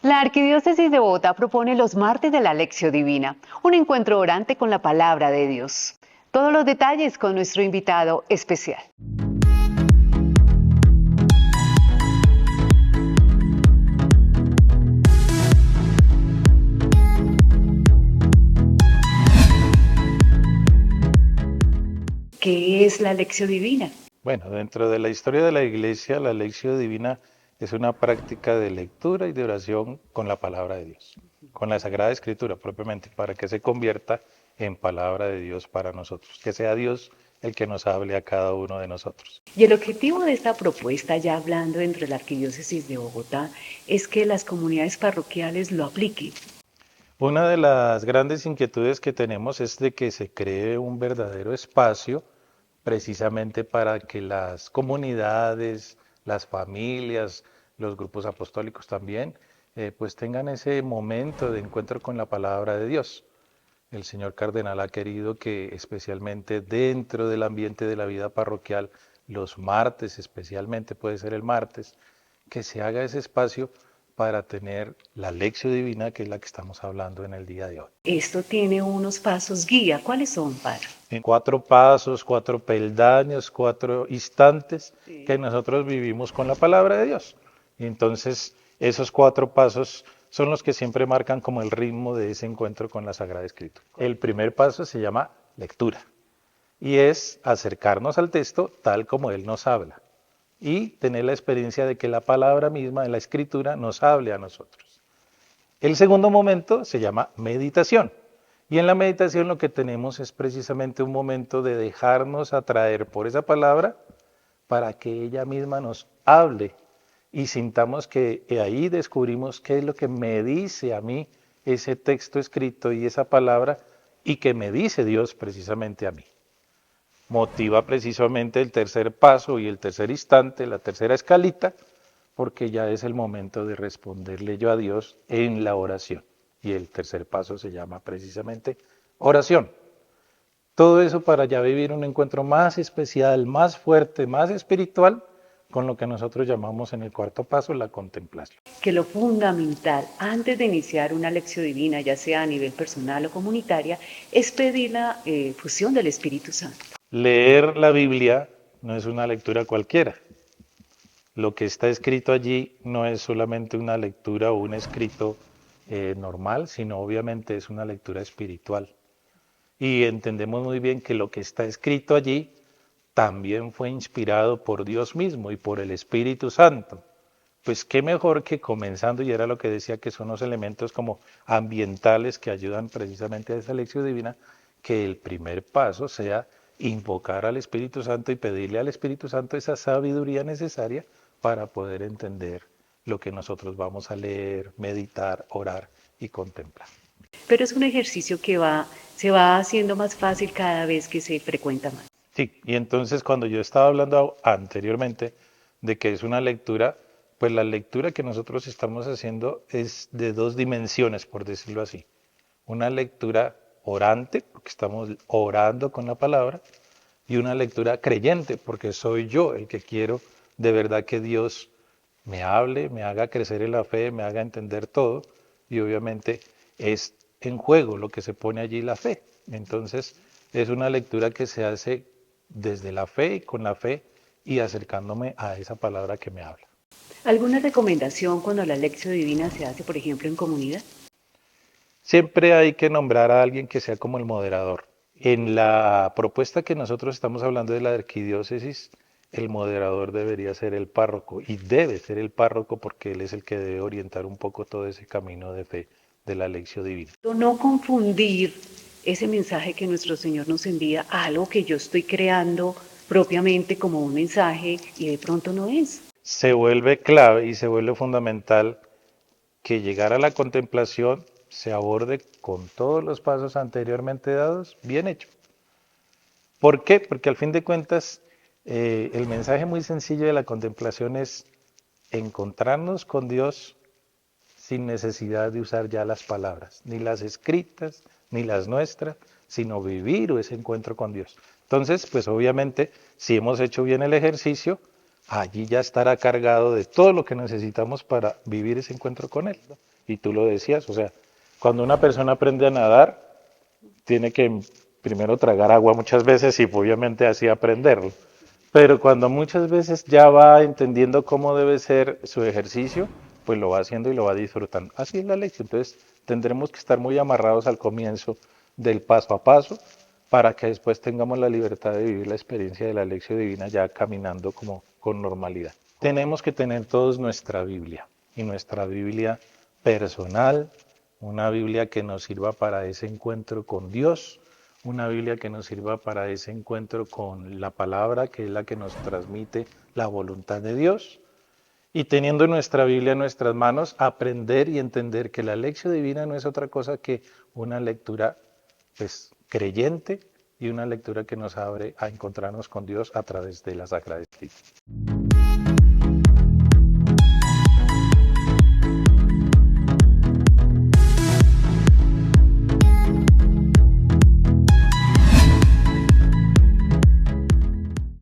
La Arquidiócesis de Bogotá propone los martes de la Lección Divina, un encuentro orante con la palabra de Dios. Todos los detalles con nuestro invitado especial. ¿Qué es la Lección Divina? Bueno, dentro de la historia de la Iglesia, la Lección Divina es una práctica de lectura y de oración con la palabra de Dios, con la Sagrada Escritura propiamente, para que se convierta en palabra de Dios para nosotros, que sea Dios el que nos hable a cada uno de nosotros. Y el objetivo de esta propuesta, ya hablando dentro de la Arquidiócesis de Bogotá, es que las comunidades parroquiales lo apliquen. Una de las grandes inquietudes que tenemos es de que se cree un verdadero espacio precisamente para que las comunidades, las familias, los grupos apostólicos también, pues tengan ese momento de encuentro con la palabra de Dios. El señor cardenal ha querido que especialmente dentro del ambiente de la vida parroquial, los martes, especialmente puede ser el martes, que se haga ese espacio para tener la lección divina, que es la que estamos hablando en el día de hoy. Esto tiene unos pasos guía. ¿Cuáles son, padre? En 4 pasos, 4 peldaños, 4 instantes que nosotros vivimos con la palabra de Dios. Y entonces, esos 4 pasos son los que siempre marcan como el ritmo de ese encuentro con la Sagrada Escritura. El primer paso se llama lectura y es acercarnos al texto tal como Él nos habla y tener la experiencia de que la palabra misma de la Escritura nos hable a nosotros. El segundo momento se llama meditación. Y en la meditación lo que tenemos es precisamente un momento de dejarnos atraer por esa palabra para que ella misma nos hable y sintamos que ahí descubrimos qué es lo que me dice a mí ese texto escrito y esa palabra y que me dice Dios precisamente a mí. Motiva precisamente el tercer paso y el tercer instante, la tercera escalita, porque ya es el momento de responderle yo a Dios en la oración. Y el tercer paso se llama precisamente oración. Todo eso para ya vivir un encuentro más especial, más fuerte, más espiritual, con lo que nosotros llamamos en el cuarto paso la contemplación. Que lo fundamental antes de iniciar una lección divina, ya sea a nivel personal o comunitaria, es pedir la fusión del Espíritu Santo. Leer la Biblia no es una lectura cualquiera. Lo que está escrito allí no es solamente una lectura o un escrito normal, sino obviamente es una lectura espiritual. Y entendemos muy bien que lo que está escrito allí también fue inspirado por Dios mismo y por el Espíritu Santo. Pues qué mejor que comenzando, y era lo que decía que son los elementos como ambientales que ayudan precisamente a esa lección divina, que el primer paso sea invocar al Espíritu Santo y pedirle al Espíritu Santo esa sabiduría necesaria para poder entender lo que nosotros vamos a leer, meditar, orar y contemplar. Pero es un ejercicio que se va haciendo más fácil cada vez que se frecuenta más. Sí, y entonces cuando yo estaba hablando anteriormente de que es una lectura, pues la lectura que nosotros estamos haciendo es de 2 dimensiones, por decirlo así. Una lectura orante, porque estamos orando con la palabra, y una lectura creyente, porque soy yo el que quiero de verdad que Dios me hable, me haga crecer en la fe, me haga entender todo, y obviamente es en juego lo que se pone allí la fe. Entonces es una lectura que se hace desde la fe y con la fe y acercándome a esa palabra que me habla. ¿Alguna recomendación cuando la lección divina se hace, por ejemplo, en comunidad? Siempre hay que nombrar a alguien que sea como el moderador. En la propuesta que nosotros estamos hablando de la arquidiócesis, el moderador debería ser el párroco y debe ser el párroco porque él es el que debe orientar un poco todo ese camino de fe de la lección divina. No confundir ese mensaje que nuestro Señor nos envía a algo que yo estoy creando propiamente como un mensaje y de pronto no es. Se vuelve clave y se vuelve fundamental que llegar a la contemplación se aborde con todos los pasos anteriormente dados, bien hecho. ¿Por qué? Porque al fin de cuentas, el mensaje muy sencillo de la contemplación es encontrarnos con Dios sin necesidad de usar ya las palabras, ni las escritas, ni las nuestras, sino vivir ese encuentro con Dios. Entonces, pues obviamente, si hemos hecho bien el ejercicio, allí ya estará cargado de todo lo que necesitamos para vivir ese encuentro con Él. Y tú lo decías, o sea, cuando una persona aprende a nadar, tiene que primero tragar agua muchas veces y obviamente así aprenderlo. Pero cuando muchas veces ya va entendiendo cómo debe ser su ejercicio, pues lo va haciendo y lo va disfrutando. Así es la lección. Entonces tendremos que estar muy amarrados al comienzo del paso a paso para que después tengamos la libertad de vivir la experiencia de la lección divina ya caminando como con normalidad. Tenemos que tener todos nuestra Biblia y nuestra Biblia personal, una Biblia que nos sirva para ese encuentro con Dios, una Biblia que nos sirva para ese encuentro con la palabra, que es la que nos transmite la voluntad de Dios. Y teniendo nuestra Biblia en nuestras manos, aprender y entender que la lección divina no es otra cosa que una lectura pues, creyente y una lectura que nos abre a encontrarnos con Dios a través de la Sagrada Escritura.